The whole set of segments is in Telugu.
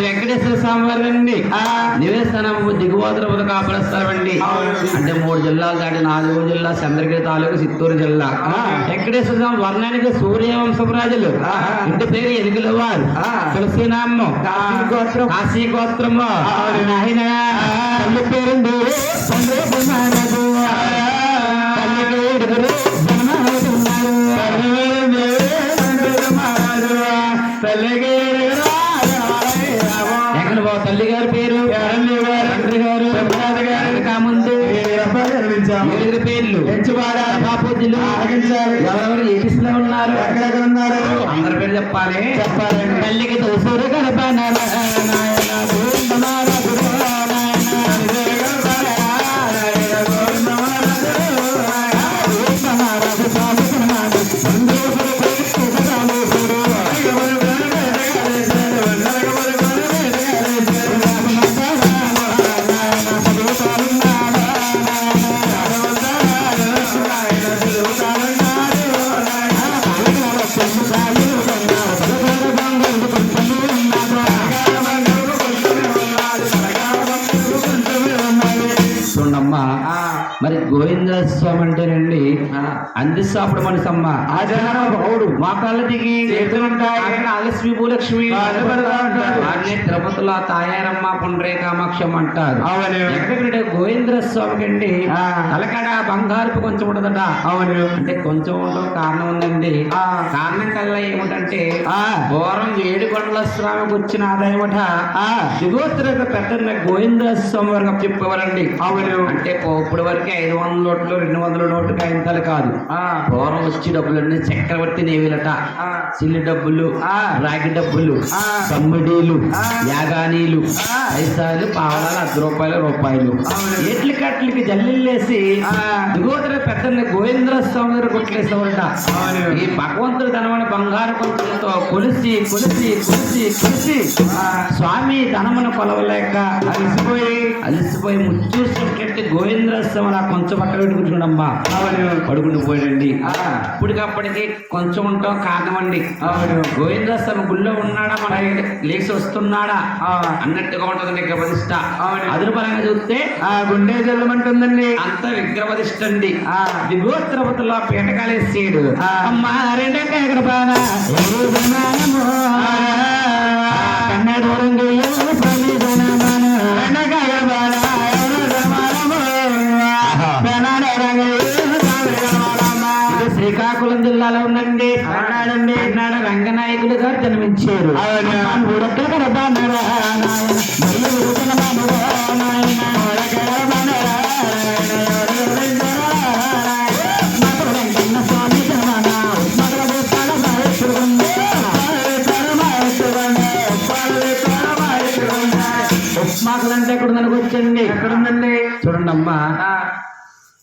వెంకటేశ్వర స్వామి వారండి నివేశనం దిగువోతర కాపరిస్తామండి. అంటే 3 జిల్లాలు దాటి 4వ జిల్లా చంద్రగిరి తాలూకు చిత్తూరు జిల్లా. వెంకటేశ్వర స్వామి వర్ణానికి సూర్యవంశం రాజులు. ఇంటి పేరు ఎలుగుల వారు. తులసినామం కాశీ గోత్రము. ఆయన తల్లి పేరు తల్లి గారి పేరు తండ్రి గారు కాముందు పేర్లు బాపూజీలు ఎవరెవరు ఏ దిశలో ఉన్నారు అందరి పేరు చెప్పాలి. తల్లికి తోసూరు గడప మరి గోవింద స్వామి అంటేనండి అందిస్తాపుడు మనిషమ్మ ఆచార పౌడు మోకాళ్ళ దిగి ఆలక్ష్మి భూలక్ష్మి తిరుపతిలో తాయారమ్మ పుండ్రే కామాక్షమ్మ అంటారు. ఎక్కడికంటే గోవింద స్వామికి అండి తలకడ బంగారుపు కొంచెం ఉంటదట. అవును, అంటే కొంచెం ఉండడం కారణం ఉందండి. కారణం కల్లా ఏమిటంటే పూర్వం ఏడుకొండల స్వామికి వచ్చిన ఆదాయమట దిగోత్తర పెద్ద గోవింద స్వామి వరకు చెప్పేవారండి. అవును, అంటే ఇప్పుడు వరకు 500 నోట్లు 200 నోట్లు కాయింతాలు కాదు. పూర్వం వచ్చి డబ్బులన్నీ చక్రవర్తి నేవిలట. సిల్లి డబ్బులు, రాగి డబ్బులు, సమ్మిడీలు, యాగానీలు, పైసాలు, పావలాలు, 10 రూపాయలు ఎట్లు కట్లకి జల్లిల్లేసి దిగోతర పెద్ద గోవింద్ర స్వామి గారు కొట్లేసేవారట. ఈ భగవంతుడు ధనమని బంగారు కొంచెంతో కొలిసి కొలిసి కొలిసి కొలిసి స్వామి ధనమును కొలవలేక అలిసిపోయి ముచ్చూసినట్టు గోవింద్ర స్వామి కొంచెం పక్క పెట్టుకుంటున్నామ్మా పడుకుని పోయాడండి. ఇప్పటికప్పటికి కొంచెం ఉంటాం కారణం అండి. గోవింద్ర స్వామి గుళ్ళో ఉన్నాడా మన లేచి వస్తున్నాడా అన్నట్టుగా ఉంటుందండి విగ్రహప్రతిష్ఠ. అదురుపరంగా చూస్తే గుండె జల్లమంటుందండి. అంత విగ్రహప్రతిష్ఠ అండి. దిగువ తిరుపతిలో పీటకాలేసేడు అమ్మా శ్రీకాకుళం జిల్లాలో ఉందండి. నాడు రంగనాయకులు గారు జన్మించారు. ఉప్మాకులంటే ఎక్కడుందని వచ్చండి. ఎక్కడుందండి చూడండి అమ్మా,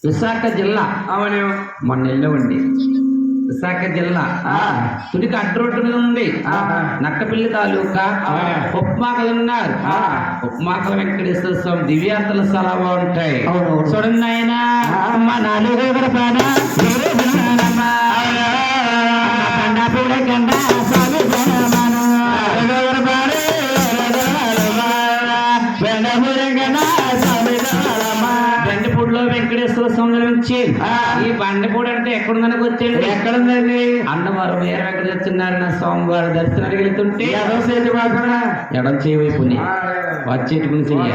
విశాఖ జిల్లా. అవును, మొన్న వెళ్ళవండి. విశాఖ జిల్లా తుడికి అడ్రోడ్డు మీద ఉంది. నక్కపిల్లి తాలూకా ఉప్మాకలు ఉన్నారు. ఉప్మాకల వెంకటేశ్వర స్వామి దివ్యార్థుల చాలా బాగుంటాయి. చూడండి ఆయన అమ్మ 4 బండిపూడిలో వెంకటేశ్వర స్వామి నుంచి ఈ బండిపూడి అంటే ఎక్కడుందనకు వచ్చేది. ఎక్కడుందండి? అన్నవరం వీర వెంకటేశ్వర స్వామివారి దర్శనానికి వెళ్తుంటే ఎడం చేయి వైపుని వచ్చేటుకుని చెయ్య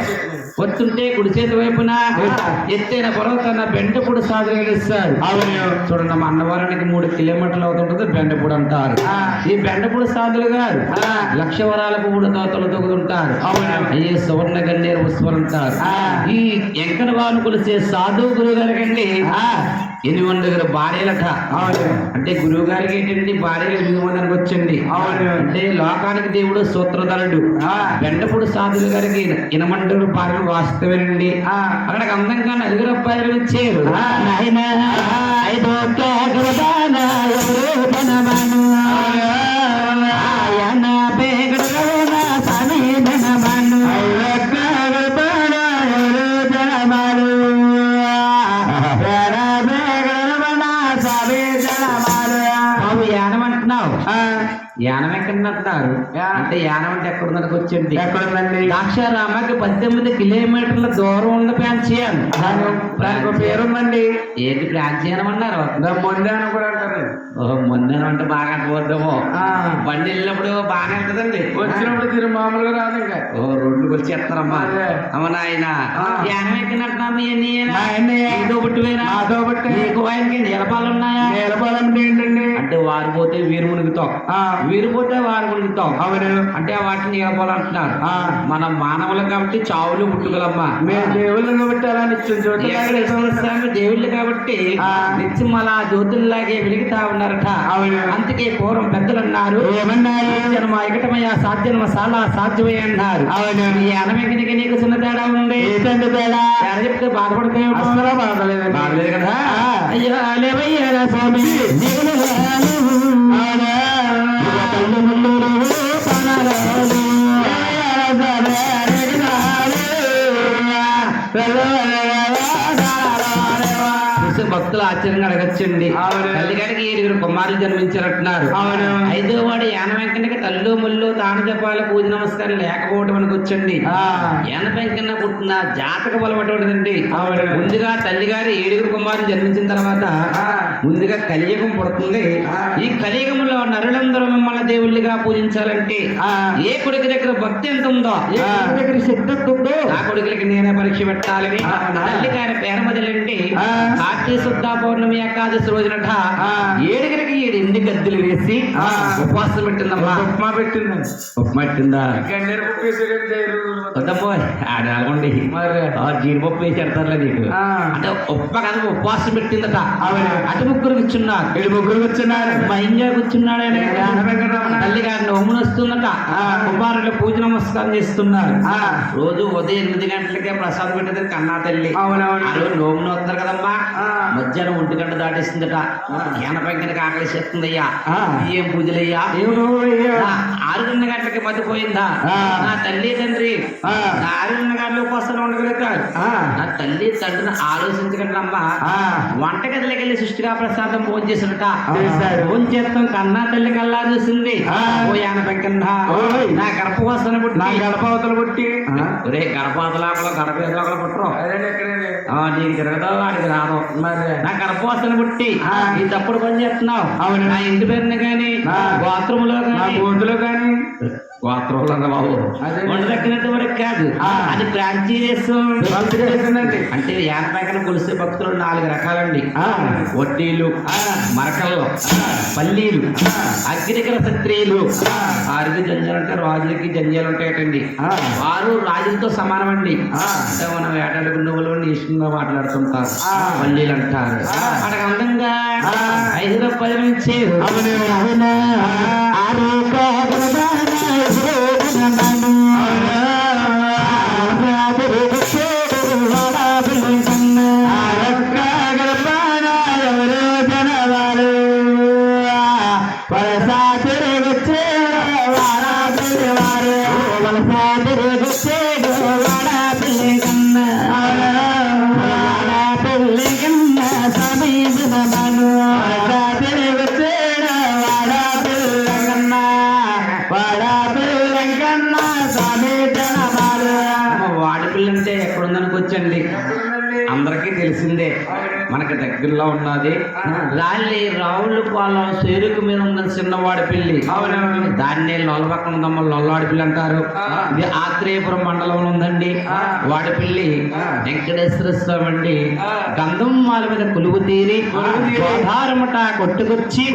వస్తుంటే కుడి చేతి వైపున ఎత్తైన పర్వతాన బెండపూడి సాధన గెలుస్తారు. చూడండి మా అన్నవరానికి 3 కిలోమీటర్లు అవుతుంటుంది బెండపూడి అంటారు. ఈ బెండపూడి సాధులు గారు 1,00,000 వరాల పువ్వుడు తోతలు తొగుతుంటారు. అయ్యే సువర్ణ గన్నేరు ఉత్సవం అంటారు. ఈ ఎంకన బాను కొలిసే సాధువు గురువు గారికి 800 భార్యలట. అంటే గురువు గారికి ఏంటండి భార్యలు 8 మందికి వచ్చింది. అంటే లోకానికి దేవుడు సూత్రధరుడు. బెండపూడి సాధులు గారికి 8 భార్యలు వాస్తవేనండి. అక్కడికి అందంగా 4 అబ్బాయిలు వచ్చారు. ఎక్కడుందండి అంటున్నారు. అంటే యానం అంటే ఎక్కడుందని వచ్చింది. ఎక్కడుందండి? ద్రాక్షారామకి 18 కిలోమీటర్ల దూరం ఉన్న ప్రాంచీయం. దానికి పేరుందండి. ఏంటి ప్రాంచీయం అన్నారు? మొందేనం కూడా అంటారు. ఓహో, మొందేనం అంటే బాగా అర్థమవుతామో. బండి వెళ్ళినప్పుడు బాగానే ఉంటదండి, వచ్చినప్పుడు తిరుగు మామూలుగా రాదు. ఇంకా ఓ రోడ్లు వచ్చేస్తారమ్మా. అవునా ఆయన యానం ఎక్కినట్టున్నాము. ఏదో పుట్టిపోయినా నీకు ఆయనకి నీలపాలు ఉన్నాయా? నీలపాలంటే ఏంటండి? అంటే వారు పోతే వీరు మునుగుతాం, వీరు పోతే వారు మునుగుతాం. అవును, అంటే వాటిని నీలపాలు అంటున్నారు. మనం మానవులు కాబట్టి చావులు పుట్టుకలమ్మా. మేము దేవుళ్ళు కాబట్టి అలా నిత్యం జ్యోతి దేవుళ్ళు కాబట్టి నిత్యం అలా జ్యోతుల్లాగే వెలుగుతా ఉన్నారట. అందుకే పూర్వం పెద్దలు అన్నారు, ఏమన్నారు? జన్మ ఎకటమయ్యా సాధ్యమ చాలా సాధ్యమే అన్నారు. అవును, ఈ అనమెకి నీకు చిన్న తేడా ఉంది. ఏంటంటే తేడా చెప్తే బాధపడితే బాధలేదు కదా. అయ్యో లేవయ్యా స్వామి భక్తులు ఆశ్చర్యంగా అడగచ్చండి. తల్లిగారికి 7 కుమారులు జన్మించారంటున్నారు. అవును, 5వ వాడు యాన వెంకన్నకి తల్లు ముళ్ళు తాను జపాలు పూజ నమస్కారం లేకపోవడం అని వచ్చండి. యాన వెంకన్న పుట్టిన జాతక బలపడదండి. ముందుగా తల్లిగారి 7 కుమారులు జన్మించిన తర్వాత ముందుగా కలియుగం పుడుతుంది. ఈ కలియుగంలో నరులందరూ మిమ్మల్ని దేవుళ్ళుగా పూజించాలంటే ఏ కొడుకు దగ్గర భక్తి ఎంత ఉందో, ఏ కొడుకు దగ్గర శక్తి ఎంత ఉందో ఆ కొడుకులకి నేనే పరీక్ష పెట్టాలని తల్లి గారి పేరు మొదలండి. కార్తీక శుద్ధ పౌర్ణమి ఏకాదశి రోజునట 7 8 గద్దెలు వేసి ఉపవాసం పెట్టిందమ్మా. ఉప్మా పెట్టిందండి. ఉప్మా పెట్టిందా? ఆడండి జీడిపప్పు వేసి పెడతారులే నీకు. అంటే ఉప్మా కదా ఉపవాసం పెట్టిందట. అటు 3 కూర్చున్నారు, 7 కూర్చున్నారు, మహిళ కూర్చున్నాడు. తల్లి గారిని నోమును వస్తుందట. కుమారులు పూజ నమస్కారం చేస్తున్నారు. రోజు ఉదయం 8 గంటలకే ప్రసాదం పెట్టేది కన్నా తల్లి. అవునవును, నోమును వస్తారు కదమ్మా. మధ్యాహ్నం 1 గంట దాటిస్తుందట. ఎనపంకనకి ఆకలి చేస్తుందయ్యా. ఏం పూజలయ్యా? 6 గంటలకి మధ్యపోయిందా? నా తల్లి తండ్రి 6 గంటలకు వస్తూ ఉండగలుగుతారు. నా తల్లి తండ్రిని ఆలోచించగలమ్మా. వంటగదిలోకి వెళ్ళి సృష్టిగా ప్రసాదం భోజనం చేసినట. భోజనం చేస్తాం కన్నా తల్లి కల్లా చూసింది. ఓ యానపెంకన్నా నా గర్భవసన పుట్టి, నా గర్భవతలు పుట్టి, ఒరే గర్భవతలాపలో గడప ఎదురు పుట్టరు నీకు తిరగదో వాడికి రాదు. నా గర్భవసన పుట్టి ఈ తప్పుడు పని చేస్తున్నావు. అవును, నా ఇంటి పేరుని కానీ గోత్రములో కానీ గోతులో కానీ గోత్రంలో బాబు వండదక్కినట్టు వరకు కాదు, అది ప్రాంచీదేశం. అంటే యానపైకన కొలిసే భక్తులు 4 రకాలండి. వడ్డీలు, మరకల్లో, పల్లీలు, అగ్నికర క్షత్రియులు. 6 జంజాలు అంటే రాజులకి జంజాలు ఉంటాయటండి. వారు రాజులతో సమానం అండి. అంటే మనం వేటాడుకున్న వాళ్ళు ఇష్టంగా మాట్లాడుతుంటారు, పల్లీలు అంటారు. అక్కడ అందంగా 5 రూపాయల నుంచి వాడిపిల్లంటే ఎక్కడుందనికి వచ్చండి అందరికీ తెలిసిందే. మనకి దగ్గరలో ఉన్నది రావుల పాలెం చెరుకు మీద ఉన్న చిన్నవాడి పిల్లి. దాన్ని లొల్లపక్కన లొల్లవాడి పిల్లి అంటారు. ఇది ఆత్రేయపురం మండలంలో ఉందండి. వాడిపిల్లి వెంకటేశ్వర స్వామి అండి. గంధం మాల మీద కొలువు తీరి గోధారమట కొట్టుకొచ్చి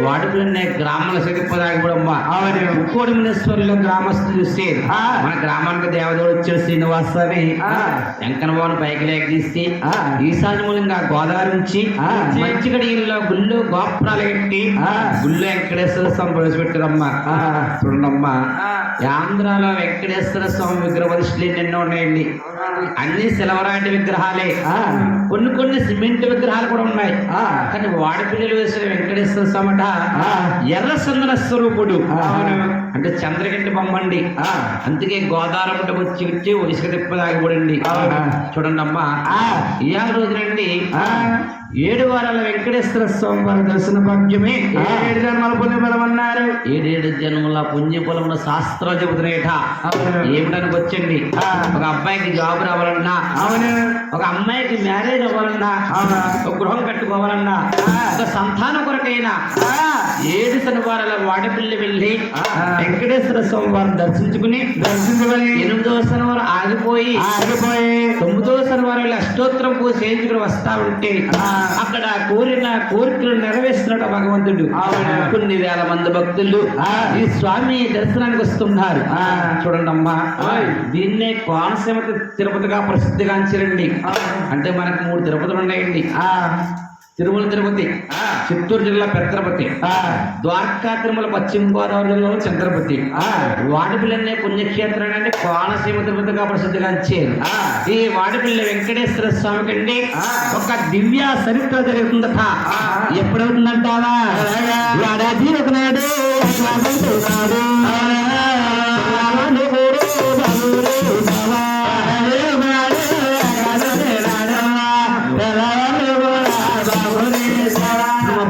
వాడిపిల్లి గ్రామాల సరిపదాగి కూడా ముక్కోడి మునేశ్వరులు గ్రామస్తులు చూస్తే మన గ్రామానికి దేవదేవుడు వచ్చాడు శ్రీనివాస అని వెంకన్నబాబుని పైకి లేకదీసి ఈశాన్యమూలంగా గోదావరి నుంచి మంచి గడిలో గుళ్ళు గోపురాలు కట్టి గుళ్ళు వెంకటేశ్వర స్వామి ప్రవేశపెట్టారమ్మా. చూడమ్మా, ఆంధ్రాలో వెంకటేశ్వర స్వామి విగ్రహ ప్రతిష్టలు ఎన్నో ఉన్నాయండి. అన్ని శిలవరాటి విగ్రహాలే, కొన్ని సిమెంట్ విగ్రహాలు కూడా ఉన్నాయి. కానీ వాడిపిల్లలు వేసిన వెంకటేశ్వర స్వామి ఎర్ర చందన స్వరూపుడు. అంటే చంద్రగంటి బొమ్మండి. అందుకే గోదావరి వచ్చి ఇసుక తిప్పదాగిపోడండి. చూడండి అమ్మా, ఇవాళ రోజునండి 7 వారాల వెంకటేశ్వర స్వామి వారి దర్శన భాగ్యమే 7 జన్మల పుణ్యఫలం అన్నారు. 7 జన్మల పుణ్యఫలముల శాస్త్రం చెబుతున్నట. ఏమిటానికి వచ్చండి, ఒక అబ్బాయికి జాబ్ రావాలన్నా, అవును, ఒక అమ్మాయికి మ్యారేజ్ అవ్వాలన్నా, ఒక గృహం కట్టుకోవాలన్నా, ఒక సంతానం కొరకైనా 7 శనివారాల వాడపల్లి వెళ్ళి వెంకటేశ్వర స్వామి వారిని దర్శించుకుని 8వ శనివారం ఆగిపోయి 9వ శనివారం అష్టోత్తరం పూజ చేయించుకుని వస్తా ఉంటే అక్కడ కోరిన కోరికలు నెరవేరుస్తున్నాడు భగవంతుడు. కొన్ని వేల మంది భక్తులు ఈ స్వామి దర్శనానికి వస్తున్నారు. చూడండి అమ్మా, దీన్నే కోనసీమ తిరుపతిగా ప్రసిద్ధిగాంచారండి. అంటే మనకు 3 తిరుపతులు ఉన్నాయండి. తిరుమల తిరుపతి, చిత్తూరు జిల్లా పెద్ద తిరుపతి, ద్వారకా తిరుమల పశ్చిమ గోదావరి జిల్లాలో చంద్రపతి. వాడిపల్లి పుణ్యక్షేత్రం అంటే కోనసీమ తిరుపతిగా ప్రసిద్ధిగాంచారు. ఈ వాడిపల్లి వెంకటేశ్వర స్వామికి అండి ఒక దివ్య చరిత్ర జరుగుతుందట. ఎప్పుడవుతుందంటావా? ఏడాది ఒకనాడు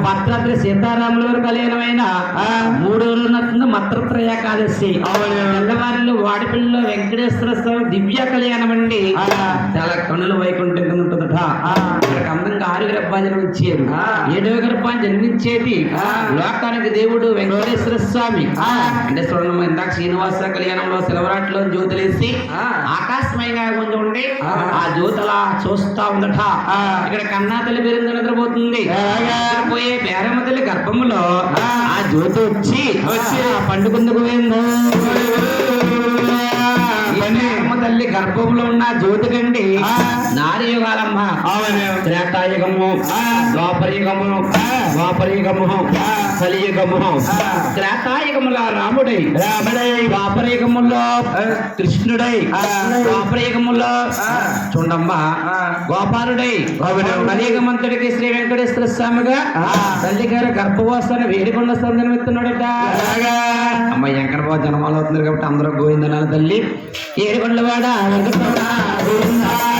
భద్రాద్రి సీతారాముల వారి కళ్యాణమైన 3 రోజులు మత్రత్ర ఏకాదశి. తెల్లవారిలో వాడిపల్లిలో వెంకటేశ్వర స్వామి దివ్య కళ్యాణం అండి. చాలా కనుల వైకుంఠం ఉంటుందట. ఇక్కడికి అందంగా 6 గర్భాలు జన్మించారు. 7వ గర్భాన్ని జన్మించేది లోకానికి దేవుడు వెంకటేశ్వర స్వామి. అంటే చూడండి, ఇందాక శ్రీనివాస కళ్యాణంలో సెలవరాట్లో జ్యోతులేసి ఆకాశమయంగా కొంచెం ఉండి ఆ జ్యోతులా చూస్తా ఉందట. ఇక్కడ కన్నా తల్లి పేరు నిద్రపోతుంది. పోయే బేరమ్మ తల్లి గర్భంలో ఆ జ్యోతి వచ్చి పండుకుందుకు పోయిందో. తల్లి గర్భంలో ఉన్న జ్యోతి కండి నారీ యుగాలమ్మ. త్రేతాయుగము, ద్వాపరయుగము, కలియుగము. త్రేతాయుగముల రాముడై, ద్వాపరయుగములో కృష్ణుడై, ద్వాపరయుగములో చూడమ్మ గోపాలుడై, కలియుగమంతుడికి శ్రీ వెంకటేశ్వర స్వామిగా తల్లి గారు గర్భవాసాన్ని వేడికొండ సందర్భిస్తున్నాడట. అమ్మ వెంకటబాబు జన్మాలు అవుతున్నారు కాబట్టి అందరూ గోవిందనాల తల్లి ఏడుకొండవాడ వెంకటరమణ.